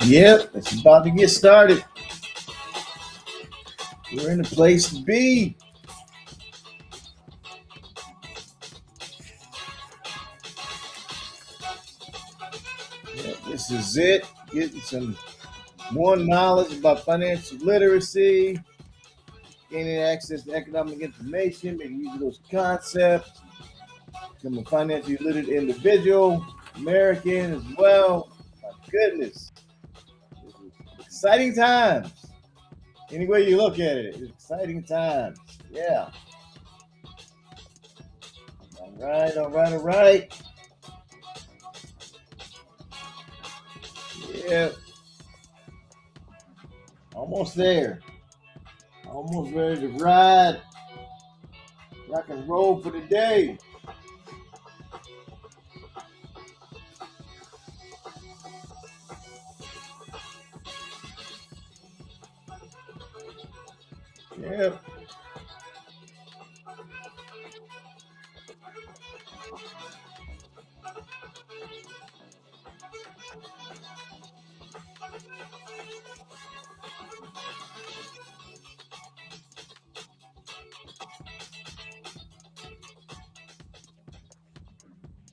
Yep, it's about to get started. We're in the place to be. Yep, this is it. Getting some more knowledge about financial literacy, gaining access to economic information, making use of those concepts, become a financially literate individual, American as well. My goodness, this is exciting times. Any way you look at it, it's exciting times. Yeah. All right, all right, all right. Yeah, almost there. Almost ready to ride, rock and roll for the day. Yeah.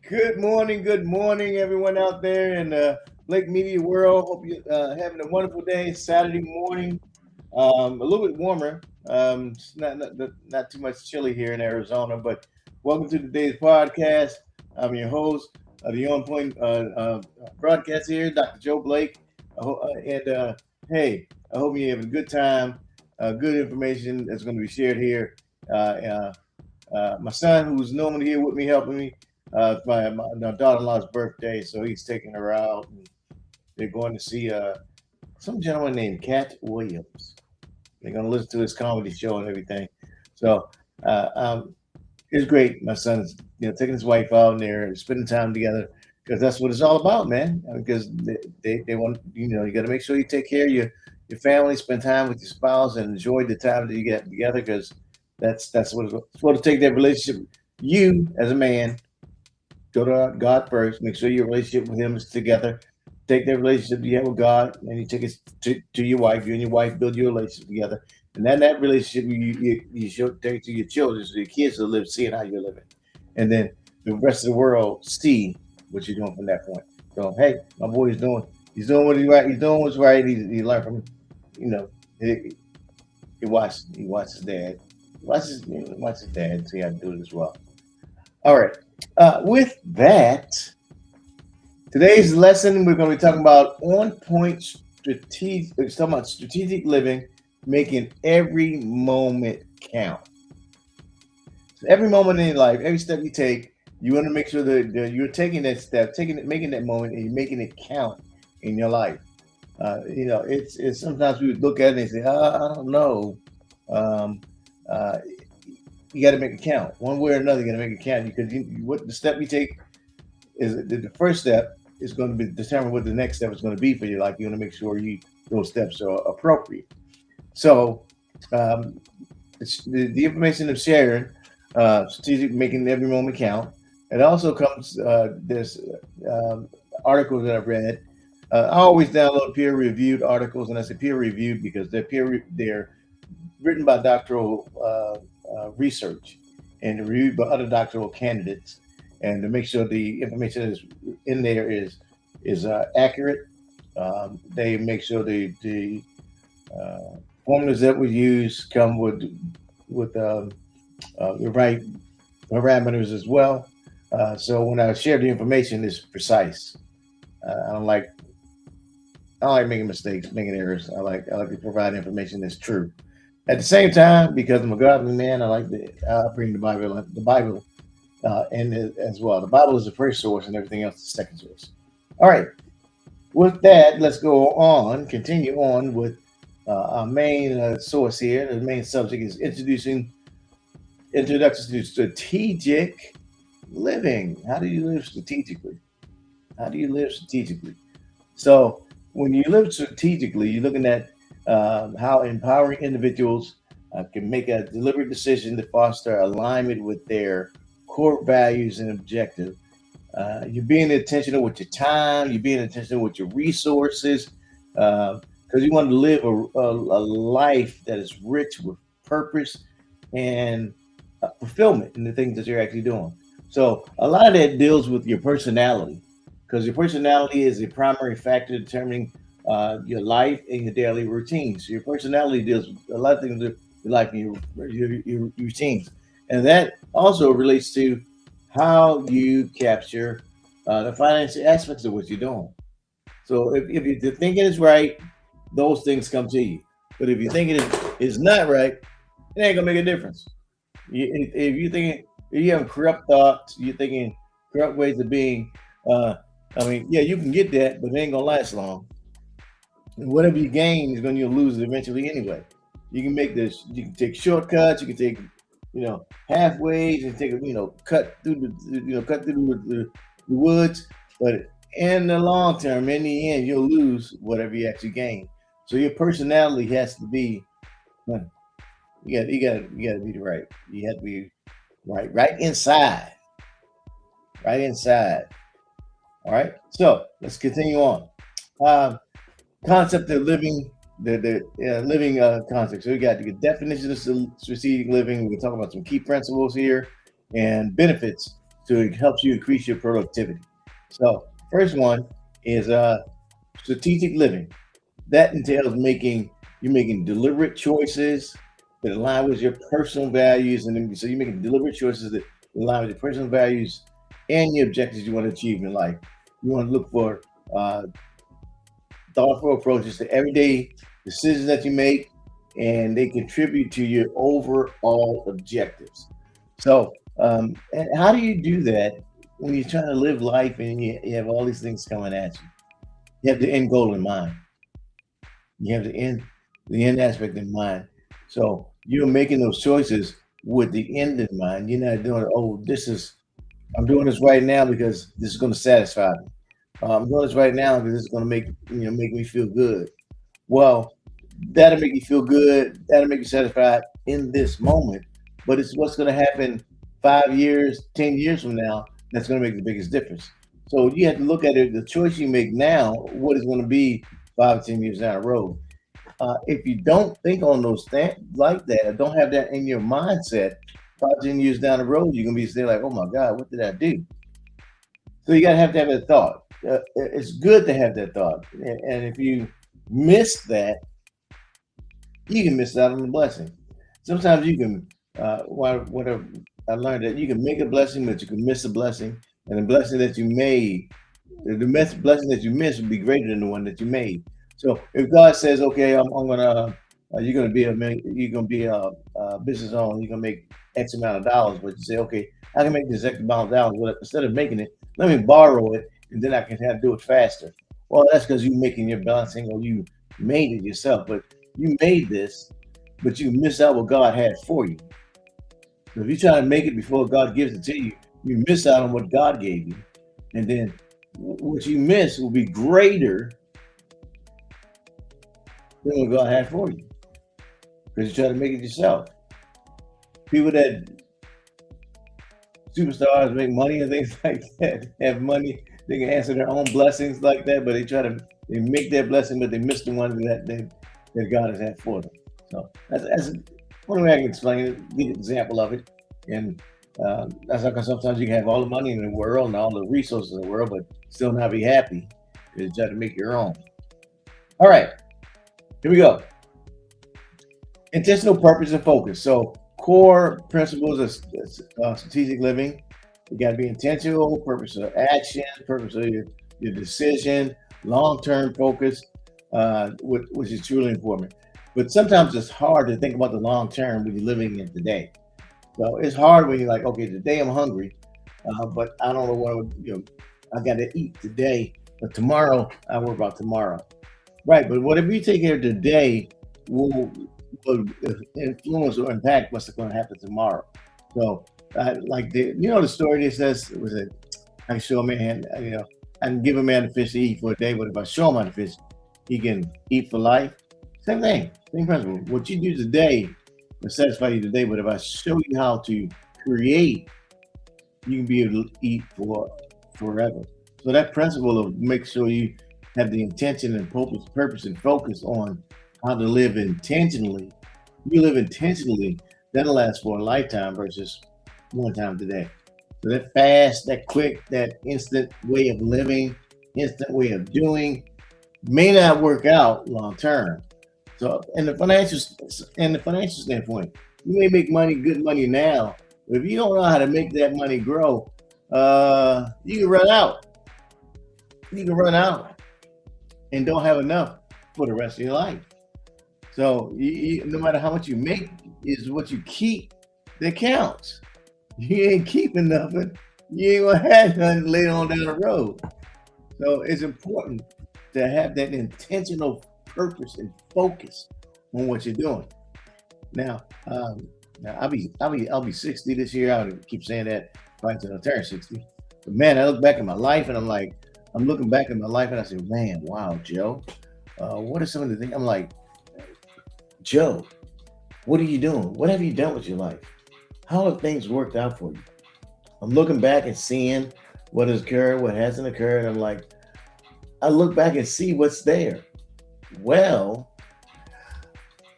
Good morning, everyone out there in the Lake Media world. Hope you're having a wonderful day. Saturday morning, a little bit warmer. It's not too much chilly here in Arizona, but welcome to today's podcast. I'm your host of the On Point broadcast here, Dr. Joe Blake. And hey, I hope you're having a good time. Good information that's going to be shared here. My son, who's normally here with me, helping me, my daughter-in-law's birthday, so he's taking her out. And they're going to see some gentleman named Cat Williams. They're going to listen to his comedy show and everything. So uh, um, it's great. My son's taking his wife out and they're spending time together because that's what it's all about, man. Because they want you got to make sure you take care of your family, spend time with your spouse, and enjoy the time that you get together because that's what it'll take that relationship. You as a man go to God first. Make sure your relationship with Him is together. Take that relationship you have with God, and you take it to your wife. You and your wife build your relationship together, and then that relationship you should take to your children, so your kids will live seeing how you're living, and then the rest of the world see what you're doing from that point. So hey, my boy is doing what he's doing what's right. He learned from, you know, he, he watched his dad, watch his dad, and see how to do it as well. All right. With that, today's lesson we're going to be talking about on point strategic. We're talking about strategic living, making every moment count. So every moment in your life, every step you take, you want to make sure that you're taking that step, taking it, making that moment, and you're making it count in your life. It's sometimes we look at it and say, I don't know. Um, uh, you got to make it count one way or another. You got to make it count because what the step you take is the first step is going to be determine what the next step is going to be for you. Like you want to make sure those steps are appropriate. So the information I'm sharing, strategic making every moment count. It also comes there's articles that I've read. I always download peer reviewed articles, and I say peer reviewed because they're written by doctoral research and reviewed by other doctoral candidates, and to make sure the information that is in there is accurate. They make sure the formulas that we use come with the right parameters as well. So when I share the information, it's precise. I don't like making mistakes, making errors. I like to provide information that's true. At the same time, because I'm a godly man, I like to bring the Bible in as well. The Bible is the first source, and everything else is the second source. All right. With that, let's go on. Continue on with our main source here. The main subject is introduction to strategic living. How do you live strategically? How do you live strategically? So when you live strategically, you're looking at how empowering individuals can make a deliberate decision to foster alignment with their core values and objectives. You're being intentional with your time. You're being intentional with your resources. because you want to live a life that is rich with purpose and fulfillment in the things that you're actually doing. So a lot of that deals with your personality, because your personality is the primary factor determining your life and your daily routines. So your personality deals with a lot of things with your life and your routines, and that also relates to how you capture the financial aspects of what you're doing. So if you're thinking is right, those things come to you. But if you're thinking it's not right, it ain't gonna make a difference. If you thinking if you have corrupt thoughts, you're thinking corrupt ways of being. Uh, I mean, yeah, you can get that, but it ain't gonna last long. And whatever you gain is going to lose it eventually anyway. You can make this. You can take shortcuts. You can take, halfways and take cut through cut through the woods. But in the long term, in the end, you'll lose whatever you actually gain. So your personality has to be. huh, you got to be right. You have to be right inside, right inside. All right. So let's continue on. Um, Concept of living, the living concept. So we got the definition of strategic living. We can talk about some key principles here and benefits to help you increase your productivity. So first one is strategic living. That entails making deliberate choices that align with your personal values, and then, so you're making deliberate choices that align with your personal values and your objectives you want to achieve in life. You want to look for uh, thoughtful approaches to everyday decisions that you make, and they contribute to your overall objectives. So, and how do you do that when you're trying to live life and you have all these things coming at you? You have the end goal in mind. You have the end aspect in mind. So you're making those choices with the end in mind. You're not doing, oh, I'm doing this right now because this is going to satisfy me. I'm doing this right now because it's going to make me feel good. Well, that'll make you feel good. That'll make you satisfied in this moment. But it's what's going to happen 5 years, 10 years from now that's going to make the biggest difference. So you have to look at it. The choice you make now, what is going to be 5 or 10 years down the road. If you don't think on those things like that, or don't have that in your mindset, 5 or 10 years down the road, you're gonna be saying like, "Oh my God, what did I do?" So you gotta have that thought. It's good to have that thought, and if you miss that, you can miss out on the blessing. Sometimes you can, whatever I learned that you can make a blessing, but you can miss a blessing, and the blessing that you made, blessing that you missed would be greater than the one that you made. So if God says, "Okay, I'm gonna, you're gonna be a business owner, you're gonna make X amount of dollars," but you say, "Okay, I can make this X amount of dollars. Well, instead of making it, let me borrow it, and then I can have to do it faster." Well, that's because you're making your blessing, or you made it yourself, but you made this, but you miss out what God had for you. So if you try to make it before God gives it to you, you miss out on what God gave you, and then what you miss will be greater than what God had for you because you try to make it yourself. People that superstars make money and things like that have money, they can answer their own blessings like that, but they make their blessing, but they miss the one that God has had for them. So that's one way I can explain it, give an example of it. And that's like sometimes you can have all the money in the world and all the resources in the world, but still not be happy because you try to make your own. All right, here we go. Intentional purpose and focus. So core principles of strategic living. You got to be intentional, purpose of action, purpose of your decision, long-term focus, which is truly important. But sometimes it's hard to think about the long term when you're living in today. So it's hard when you're like, okay, today I'm hungry, but I don't know I got to eat today, but tomorrow I worry about tomorrow. Right, but whatever you take care of today will influence or impact what's going to happen tomorrow. So, like the story that says was it I can show a man, I can give a man a fish to eat for a day, but if I show him how to fish, he can eat for life. Same thing, same principle. What you do today will satisfy you today, but if I show you how to create, you can be able to eat for forever. So that principle of make sure you have the intention and purpose and focus on how to live intentionally, you live intentionally, that'll last for a lifetime versus one time today. So that fast, that quick, that instant way of living, instant way of doing may not work out long term. So in the financial standpoint, you may make money, good money now, but if you don't know how to make that money grow, you can run out. You can run out and don't have enough for the rest of your life. So no matter how much you make, is what you keep that counts. You ain't keeping nothing. You ain't gonna have nothing later on down the road. So it's important to have that intentional purpose and focus on what you're doing. Now, now I'll be 60 this year. I would keep saying that right until I turn 60. But man, I look back at my life and I'm looking back at my life and I say, man, wow, Joe, what are some of the things? I'm like, Joe, what are you doing? What have you done with your life? How have things worked out for you? I'm looking back and seeing what has occurred, what hasn't occurred. I'm like, I look back and see what's there. Well,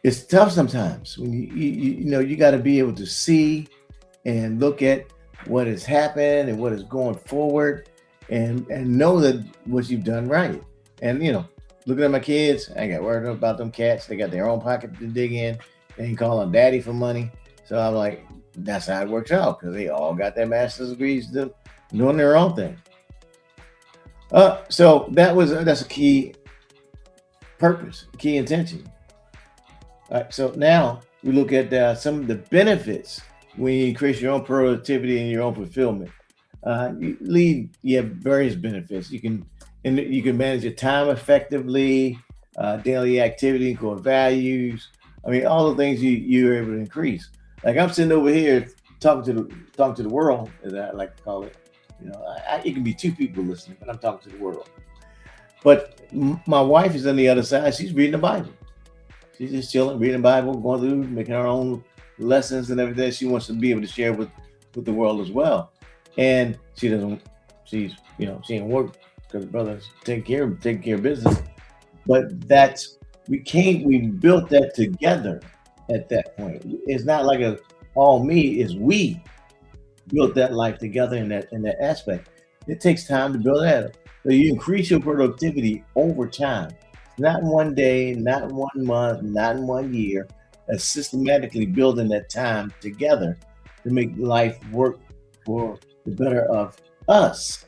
it's tough sometimes when you got to be able to see and look at what has happened and what is going forward and know that what you've done right. And looking at my kids, I got worried about them cats. They got their own pocket to dig in. They ain't calling daddy for money. So I'm like, that's how it works out because they all got their master's degrees doing their own thing. So that's a key purpose, key intention. All right, so now we look at some of the benefits when you increase your own productivity and your own fulfillment. You have various benefits. You can manage your time effectively, daily activity, core values. I mean, all the things you're able to increase. Like I'm sitting over here talking to the world, as I like to call it. It can be two people listening, but I'm talking to the world. But my wife is on the other side. She's reading the Bible. She's just chilling, reading the Bible, going through, making her own lessons and everything. She wants to be able to share with the world as well. And she doesn't. She ain't work because the brother's taking care of business. But we built that together at that point. It's not like a all me, it's we built that life together in that aspect. It takes time to build that up. So you increase your productivity over time. Not in one day, not in 1 month, not in 1 year. Systematically building that time together to make life work for the better of us.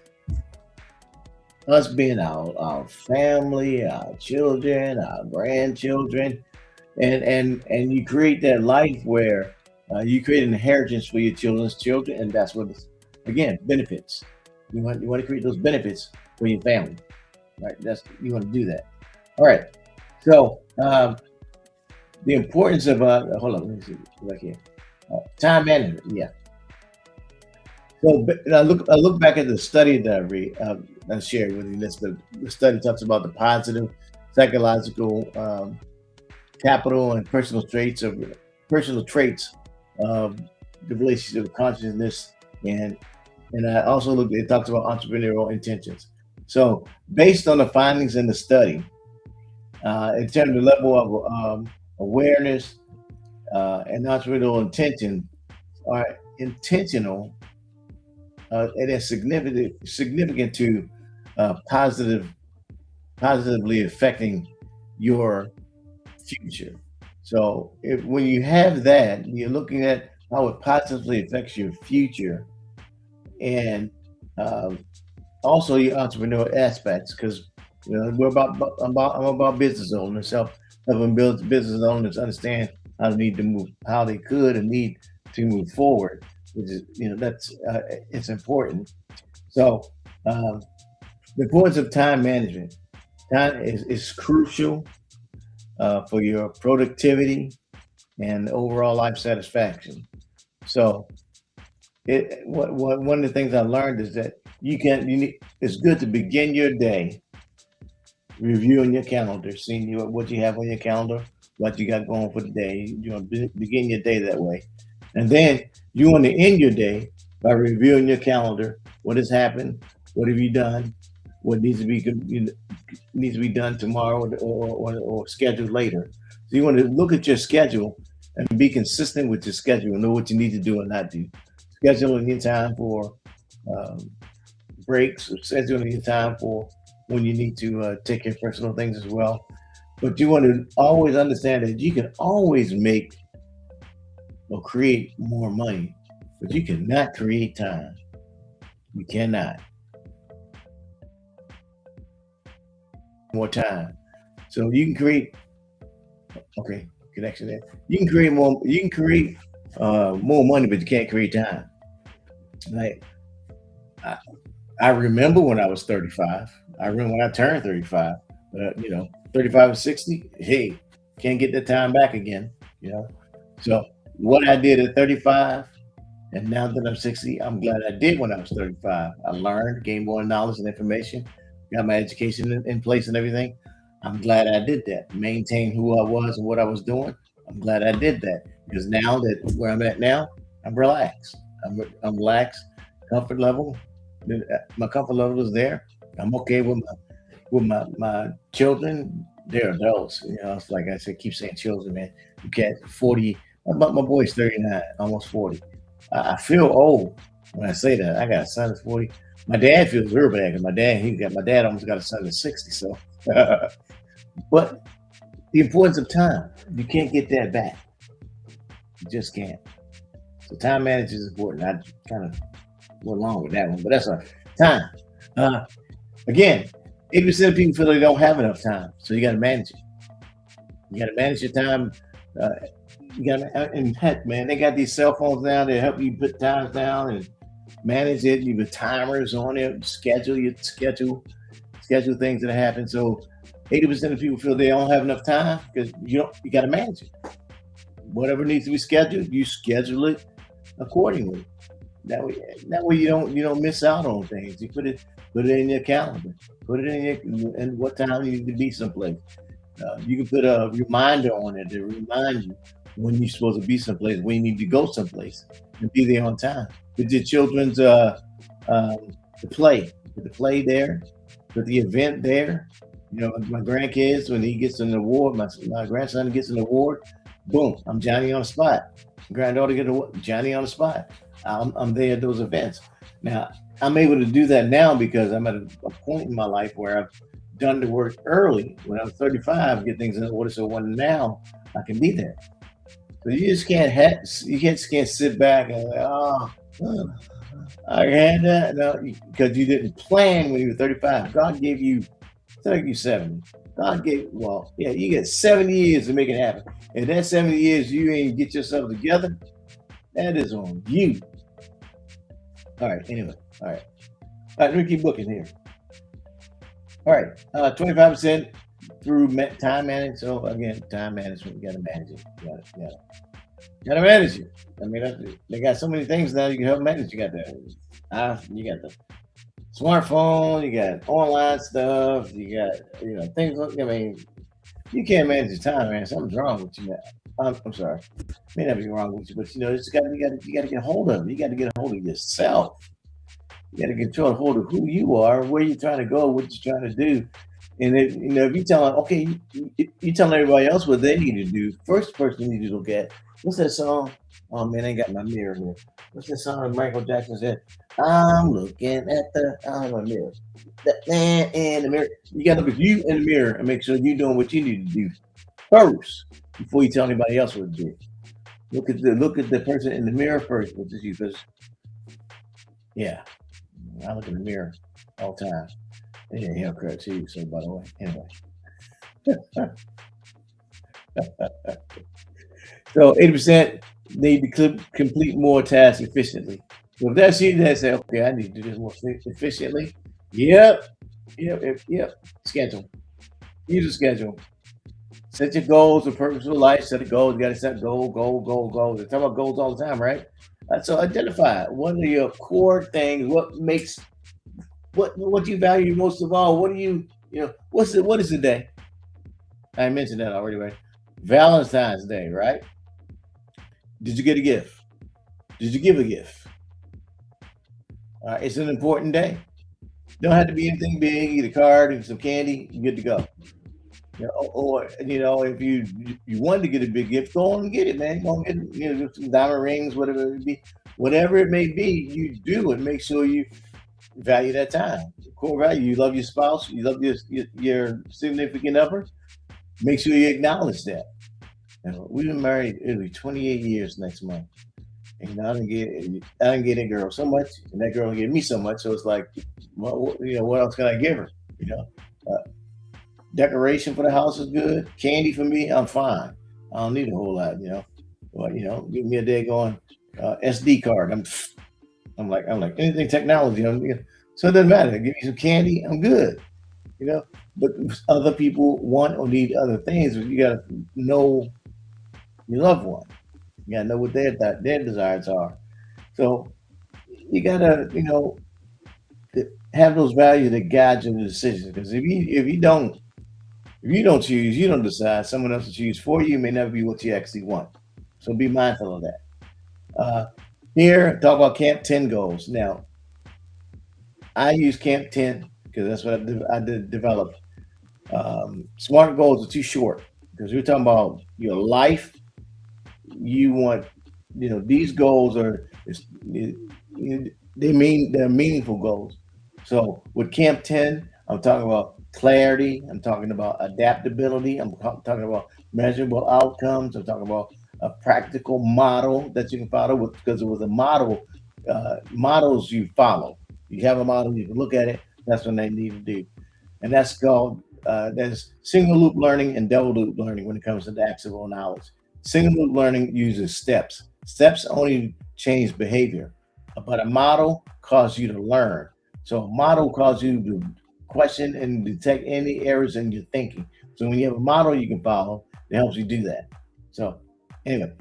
Us being our family, our children, our grandchildren, and you create that life where you create an inheritance for your children's children, and that's what it's again benefits. You want to create those benefits for your family, right? You want to do that. All right. So the importance of hold on, let me see right here. Time management. Yeah. So I look back at the study that I shared with you. The study talks about the positive psychological capital and personal traits of the relationship of consciousness and I also looked. It talks about entrepreneurial intentions. So based on the findings in the study, in terms of the level of awareness and entrepreneurial intention are intentional. It is significant to positively affecting your future. So when you have that, you're looking at how it positively affects your future and um, also your entrepreneurial aspects because I'm about business owners, helping build business owners understand how they could and need to move forward, which is that's it's important. So um, the importance of time management. Time is crucial for your productivity and overall life satisfaction. So one of the things I learned is that it's good to begin your day reviewing your calendar, seeing what you have on your calendar, what you got going for the day. You want to begin your day that way, and then you want to end your day by reviewing your calendar. What has happened? What have you done? What needs to be needs to be done tomorrow or scheduled later. So you want to look at your schedule and be consistent with your schedule. Know what you need to do and not do. Scheduling your time for um, breaks, or scheduling your time for when you need to take care of personal things as well. But you want to always understand that you can always make or create more money, but you cannot create time. You cannot more time. So you can create. Okay, connection there. You can create more. You can create more money, but you can't create time. Like I, I remember when I was 35. I remember when I turned 35. 35 and 60. Hey, can't get that time back again. You know. So what I did at 35, and now that I'm 60, I'm glad I did when I was 35. I learned, gained more knowledge and information, got my education in place and everything. I'm glad I did that. Maintain who I was and what I was doing. I'm glad I did that because now that where I'm at now, I'm relaxed. I'm relaxed. Comfort level, my comfort level is there. I'm okay with my children. They're adults. It's like I said, keep saying children, man. You can't 40. My boy's 39, almost 40. I feel old when I say that. I got a son that's 40. My dad feels real bad because my dad almost got a son that's 60. So, but the importance of time, you can't get that back. You just can't. So time management is important. I kind of went along with that one, but that's all right. Time. Uh, Again, 80% of people feel they don't have enough time, so you got to manage it. You got to manage your time. Uh, you got to, and heck, man, they got these cell phones now that help you put times down and manage it. You put timers on it, schedule things that happen. So 80% of people feel they don't have enough time because you got to manage it. Whatever needs to be scheduled, you schedule it accordingly. That way you don't miss out on things. You put it in your calendar. Put it in and what time you need to be someplace. You can put a reminder on it to remind you when you're supposed to be someplace, when you need to go someplace, and be there on time. Put your children's the play there, put the event there. My grandkids when he gets an award, my grandson gets an award. Boom, I'm Johnny on the spot. Granddaughter get a Johnny on the spot. I'm there at those events. Now I'm able to do that now because I'm at a point in my life where I've done the work early when I was 35, get things in order. So when now I can be there. So you just can't sit back and like, I had that. No, because you didn't plan when you were 35. God gave you 70. You get 70 years to make it happen. And that 70 years you ain't get yourself together, that is on you. All right, anyway. All right. Let me keep looking here. All right, 25% through time management. So again, time management, you got to manage it. You got to manage it. I mean, they got so many things now you can help manage. You got the smartphone, you got online stuff, you got things. I mean, you can't manage your time, man. Something's wrong with you, man. I'm sorry, may not be wrong with you, but you got to get hold of it. You got to get a hold of yourself. You got to get a hold of who you are, where you're trying to go, what you're trying to do. And if you tell them, okay, you telling everybody else what they need to do. First person you need to look at, what's that song? Oh man, I ain't got my mirror here. What's that song Michael Jackson said? I'm looking at the mirror. That man in the mirror. You got to look at you in the mirror and make sure you're doing what you need to do first before you tell anybody else what to do. Look at the person in the mirror first, which is you. Because yeah, I look in the mirror all the time. Yeah, haircut too. So by the way, anyway. So 80% need to complete more tasks efficiently. So if that's you, that say, okay, I need to do this more efficiently. Yep, yep. Schedule. Use a schedule. Set your goals, the purpose of life. Set a goal. You got to set goals. They talk about goals all the time, right? So identify what are your core things. What you value most of all. What do what is the day? I mentioned that already, right? Valentine's Day, right? Did you get a gift? Did you give a gift? It's an important day. Don't have to be anything big. Get a card and some candy. You're good to go. Or if you wanted to get a big gift, go on and get it, man. Go on and get some diamond rings, whatever it may be. You do it. Make sure you value that time. Core value. You love your spouse. You love your significant other. Make sure you acknowledge that. We've been married, it'll be 28 years next month. And I didn't get a girl so much, and that girl gave me so much. So it's like, what else can I give her? You know, uh, Decoration for the house is good. Candy for me, I'm fine. I don't need a whole lot. But give me a day going SD card. I'm like anything technology. So it doesn't matter. Give me some candy, I'm good. You know, but other people want or need other things. You got to know your loved one. You got to know what their desires are. So you got to have those values that guide your decisions. Because if you don't choose, you don't decide. Someone else will choose for you. May never be what you actually want. So be mindful of that. Uh, Here, talk about Camp 10 goals. Now, I use Camp 10 because that's what I developed. Smart goals are too short because we're talking about your life. You want, these goals they're meaningful goals. So with Camp 10, I'm talking about clarity. I'm talking about adaptability. I'm talking about measurable outcomes. I'm talking about a practical model that you can follow because it was a model. Models you follow. You have a model, you can look at it. That's what they need to do. And there's single loop learning and double loop learning when it comes to the actionable knowledge. Single loop learning uses steps. Steps only change behavior, but a model causes you to learn. So a model causes you to question and detect any errors in your thinking. So when you have a model you can follow, it helps you do that. So anyway,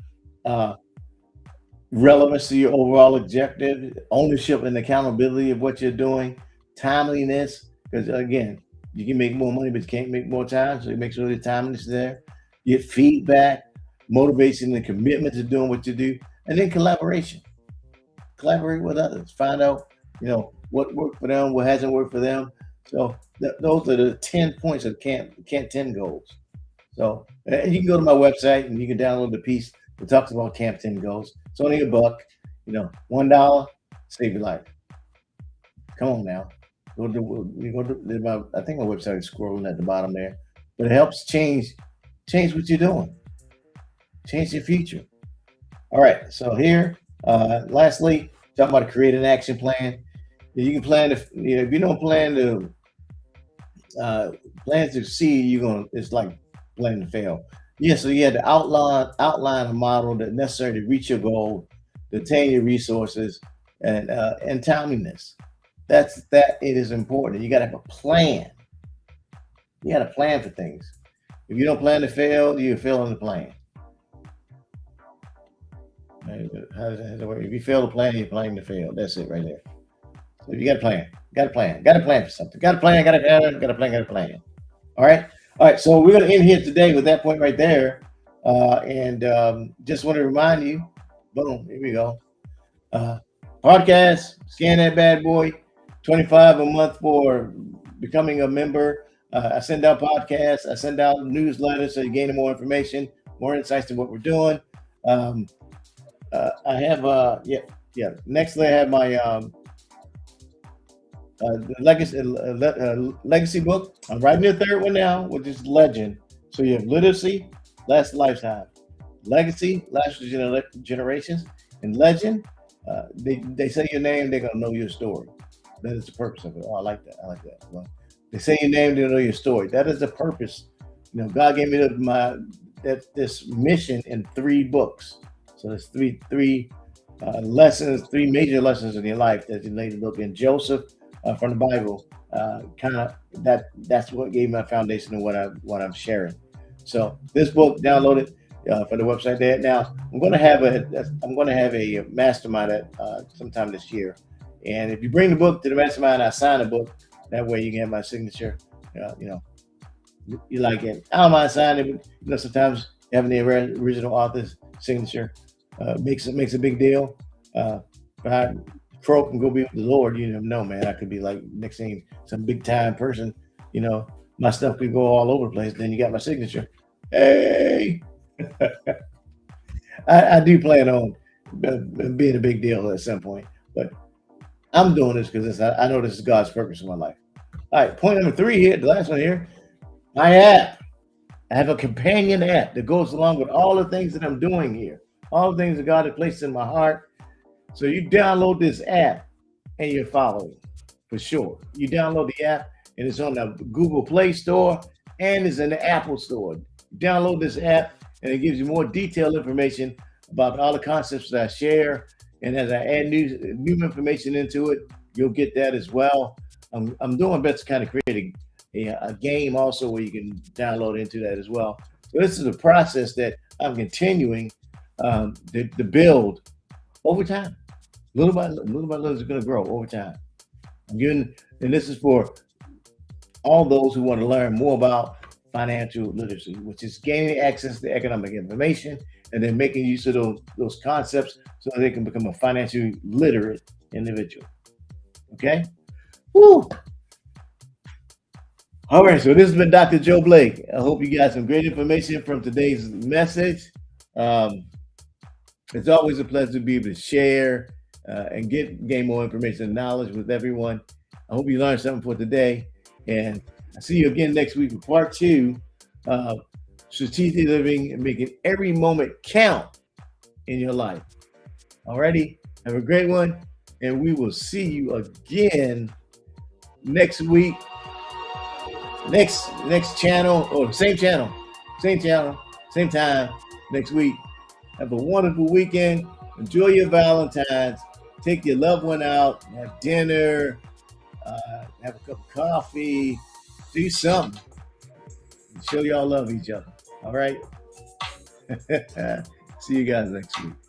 uh, relevance to your overall objective, ownership and accountability of what you're doing, timeliness, because again, you can make more money, but you can't make more time. So you make sure the timeliness is there. Get feedback, motivation, and commitment to doing what you do, and then collaboration. Collaborate with others. Find out, what worked for them, what hasn't worked for them. So those are the 10 points of Camp 10 goals. So and you can go to my website and you can download the piece that talks about Camp 10 goals. It's only a buck, $1, save your life. Come on now. I think my website is scrolling at the bottom there. But it helps change what you're doing. Change your future. All right. So here, lastly, talking about create an action plan. You can plan if you don't uh, plan to succeed, it's like planning to fail. Yeah, so you had to outline a model that necessary to reach your goal, to attain your resources, and timeliness. That it is important. You got to have a plan. You got to plan for things. If you don't plan to fail, you fail on the plan. How does it work? If you fail to plan, you're planning to fail. That's it right there. So you got to plan. Got to plan for something. Got to plan. Got to plan. All right. All right. So we're going to end here today with that point right there. And just want to remind you, boom, here we go. Uh, Podcast, scan that bad boy, 25 a month for becoming a member. I send out podcasts, I send out newsletters so you gain more information, more insights to what we're doing. Um, I have, yeah. Nextly, I have my legacy book. I'm writing the third one now, which is Legend. So you have literacy, last lifetime, legacy, last generations, and legend. They say your name, they're gonna know your story. That is the purpose of it. Oh, I like that. I like that. Well, they say your name, they'll know your story. That is the purpose. God gave me this mission in 3 books. So there's three lessons, 3 major lessons in your life that you later look in Joseph from the Bible. That's what gave my foundation of what I'm sharing. So this book, download it for the website there. Now I'm going to have a mastermind at sometime this year, and if you bring the book to the mastermind, I sign the book. That way you can have my signature. You like it. I don't mind signing it. Sometimes having the original author's signature makes a big deal. But croak and go be with the Lord, you never know, man. I could be like next thing some big time person, you know, my stuff could go all over the place. Then you got my signature. Hey, I do plan on being a big deal at some point, but I'm doing this because I know this is God's purpose in my life. All right, point number 3 here, the last one here, my app. I have a companion app that goes along with all the things that I'm doing here, all the things that God has placed in my heart. So you download this app and you're following for sure. You download the app and it's on the Google Play Store and it's in the Apple Store. Download this app and it gives you more detailed information about all the concepts that I share. And as I add new information into it, you'll get that as well. I'm doing my best to kind of create a game also where you can download into that as well. So this is a process that I'm continuing to build over time. Little by little, it's going to grow over time. And this is for all those who want to learn more about financial literacy, which is gaining access to economic information and then making use of those concepts so that they can become a financially literate individual. Okay? Woo! All right, so this has been Dr. Joe Blake. I hope you got some great information from today's message. It's always a pleasure to be able to share and gain more information and knowledge with everyone. I hope you learned something for today. And I'll see you again next week with part 2 of strategic living and making every moment count in your life. Alrighty, have a great one. And we will see you again next week. Next channel, or same channel, same time next week. Have a wonderful weekend. Enjoy your Valentine's. Take your loved one out, have dinner, have a cup of coffee, do something. Show y'all love each other. All right. See you guys next week.